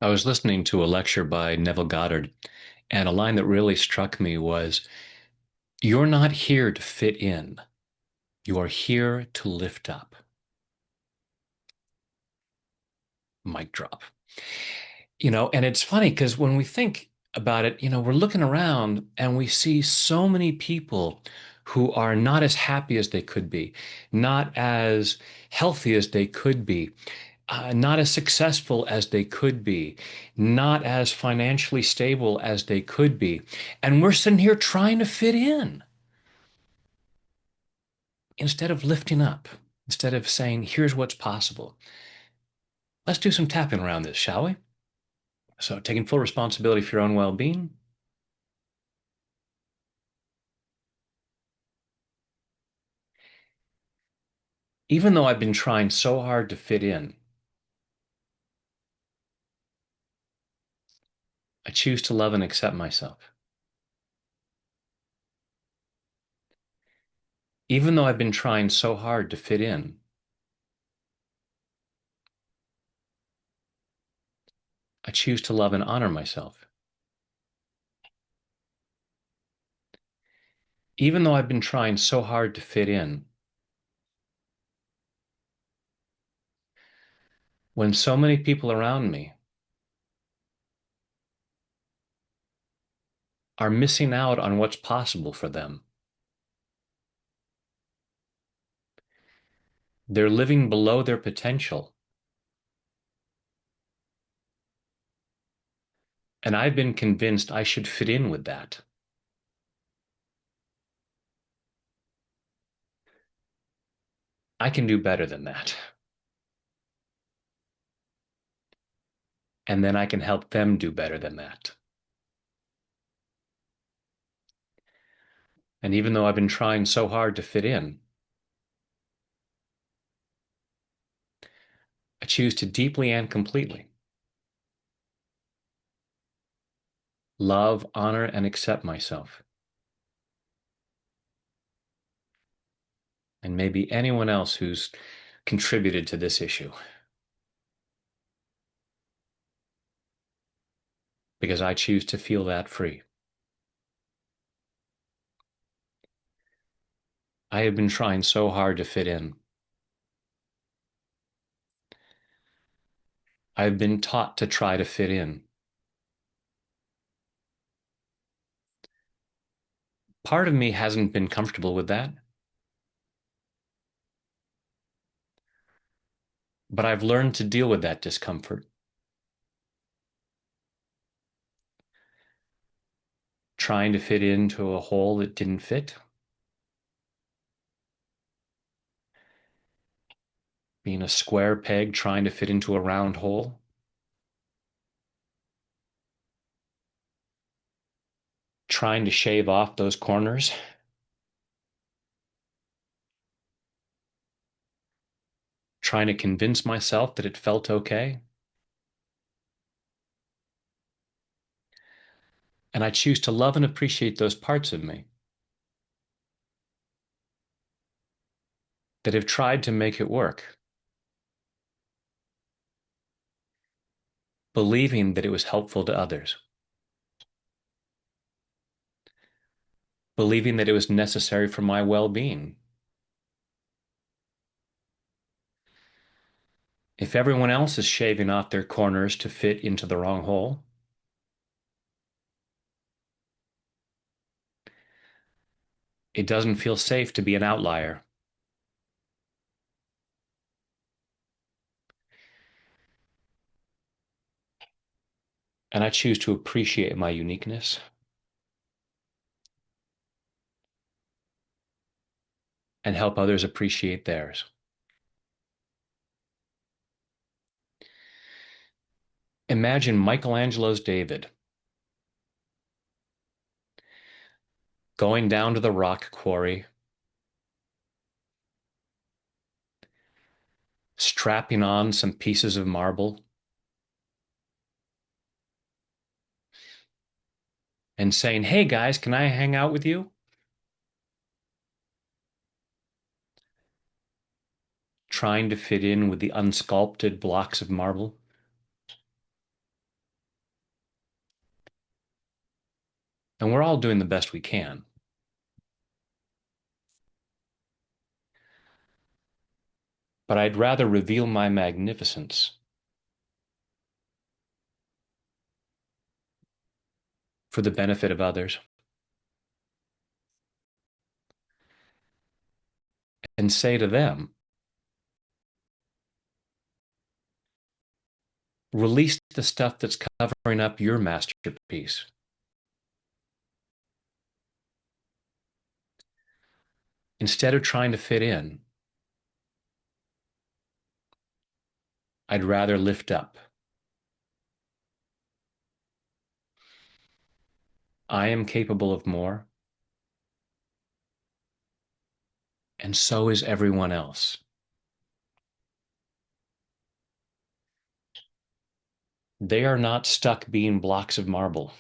I was listening to a lecture by Neville Goddard, and a line that really struck me was, "You're not here to fit in. You are here to lift up." Mic drop. And it's funny because when we think about it, we're looking around and we see so many people who are not as happy as they could be, not as healthy as they could be, not as successful as they could be, not as financially stable as they could be. And we're sitting here trying to fit in instead of lifting up, instead of saying, here's what's possible. Let's do some tapping around this, shall we? So, taking full responsibility for your own well being. Even though I've been trying so hard to fit in, I choose to love and accept myself. Even though I've been trying so hard to fit in, I choose to love and honor myself. Even though I've been trying so hard to fit in, when so many people around me are missing out on what's possible for them, they're living below their potential, and I've been convinced I should fit in with that. I can do better than that. And then I can help them do better than that. And even though I've been trying so hard to fit in, I choose to deeply and completely love, honor, and accept myself, and maybe anyone else who's contributed to this issue, because I choose to feel that free. I have been trying so hard to fit in. I've been taught to try to fit in. Part of me hasn't been comfortable with that, but I've learned to deal with that discomfort, trying to fit into a hole that didn't fit, being a square peg trying to fit into a round hole, trying to shave off those corners, trying to convince myself that it felt okay. And I choose to love and appreciate those parts of me that have tried to make it work, believing that it was helpful to others, believing that it was necessary for my well being. If everyone else is shaving off their corners to fit into the wrong hole, it doesn't feel safe to be an outlier. And I choose to appreciate my uniqueness and help others appreciate theirs. Imagine Michelangelo's David going down to the rock quarry, strapping on some pieces of marble, and saying, "Hey guys, can I hang out with you?" Trying to fit in with the unsculpted blocks of marble. And we're all doing the best we can. But I'd rather reveal my magnificence for the benefit of others and say to them, release the stuff that's covering up your masterpiece. Instead of trying to fit in, I'd rather lift up. I am capable of more, and so is everyone else. They are not stuck being blocks of marble.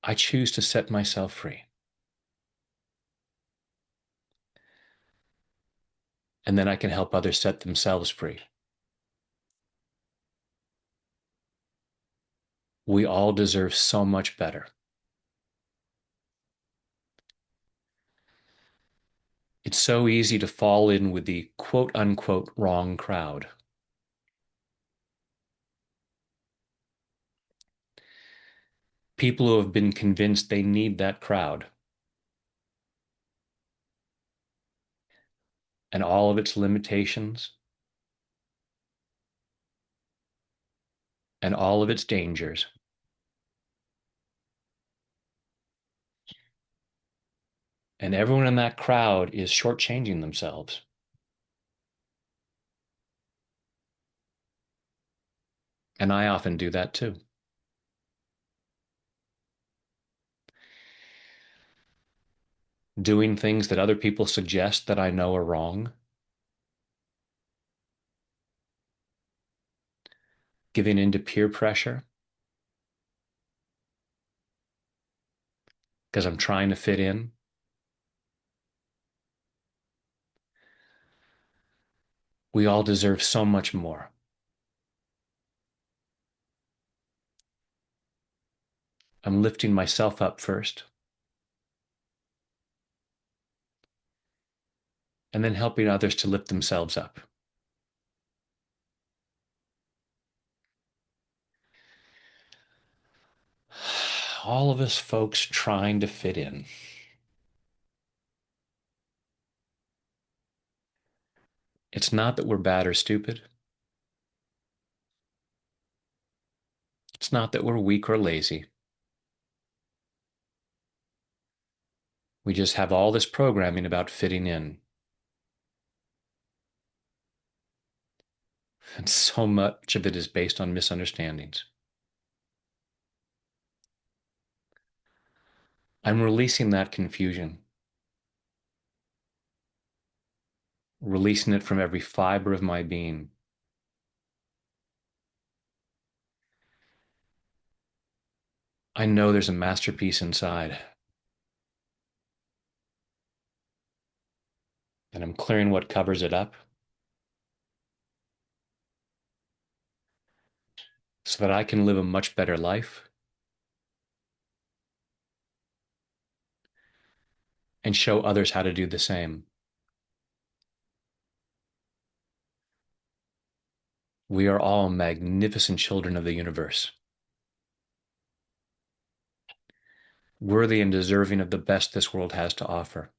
I choose to set myself free. And then I can help others set themselves free. We all deserve so much better. It's so easy to fall in with the quote unquote wrong crowd. People who have been convinced they need that crowd and all of its limitations and all of its dangers. And everyone in that crowd is shortchanging themselves. And I often do that too. Doing things that other people suggest that I know are wrong, giving in to peer pressure because I'm trying to fit in. We all deserve so much more. I'm lifting myself up first and then helping others to lift themselves up. All of us folks trying to fit in. It's not that we're bad or stupid. It's not that we're weak or lazy. We just have all this programming about fitting in. And so much of it is based on misunderstandings. I'm releasing that confusion, releasing it from every fiber of my being. I know there's a masterpiece inside, and I'm clearing what covers it up so that I can live a much better life and show others how to do the same. We are all magnificent children of the universe, worthy and deserving of the best this world has to offer.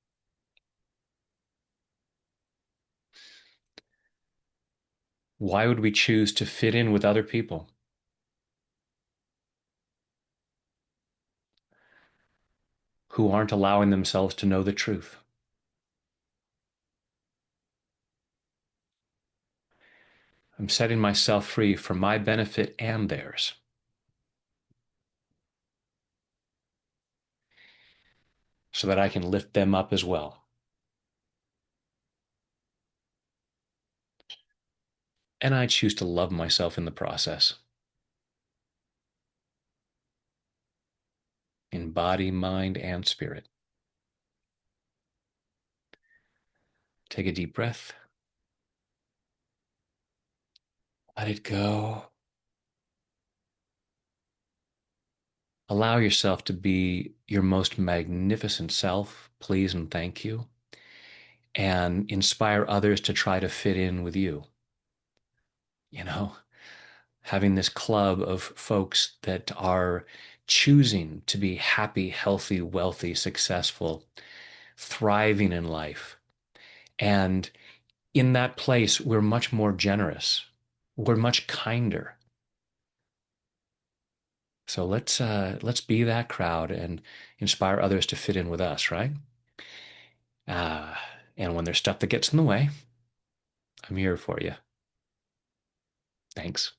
Why would we choose to fit in with other people who aren't allowing themselves to know the truth? I'm setting myself free for my benefit and theirs so that I can lift them up as well. And I choose to love myself in the process, in body, mind, and spirit. Take a deep breath. Let it go. Allow yourself to be your most magnificent self, please and thank you, and inspire others to try to fit in with you. You know, having this club of folks that are choosing to be happy, healthy, wealthy, successful, thriving in life. And in that place, we're much more generous. We're much kinder. So let's be that crowd and inspire others to fit in with us, right? Uh, and when there's stuff that gets in the way, I'm here for you. Thanks.